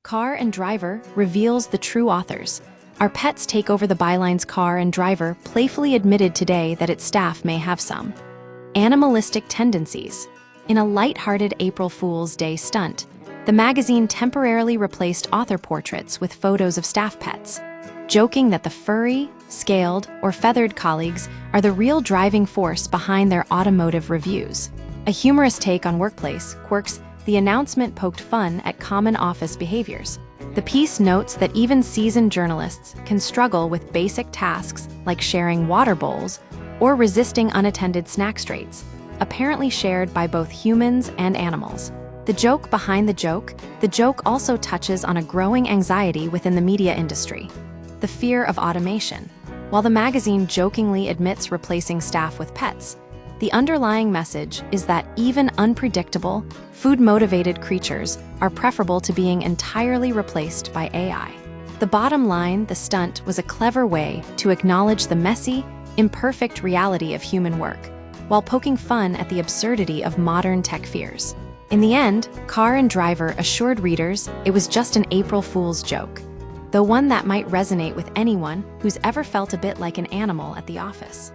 Car and Driver reveals the true authors. Our pets take over the Bylines car and driver playfully admitted today that its staff may have some animalistic tendencies. In a light-hearted April Fool's Day stunt, the magazine temporarily replaced author portraits with photos of staff pets, joking that the furry, scaled, or feathered colleagues are the real driving force behind their automotive reviews. A humorous take on workplace quirks, the announcement poked fun at common office behaviors. The piece notes that even seasoned journalists can struggle with basic tasks like sharing water bowls or resisting unattended snack trays, apparently shared by both humans and animals. The joke behind the joke also touches on a growing anxiety within the media industry, the fear of automation. While the magazine jokingly admits replacing staff with pets, the underlying message is that even unpredictable, food-motivated creatures are preferable to being entirely replaced by AI. The bottom line, the stunt was a clever way to acknowledge the messy, imperfect reality of human work, while poking fun at the absurdity of modern tech fears. In the end, Car and Driver assured readers it was just an April Fool's joke, though one that might resonate with anyone who's ever felt a bit like an animal at the office.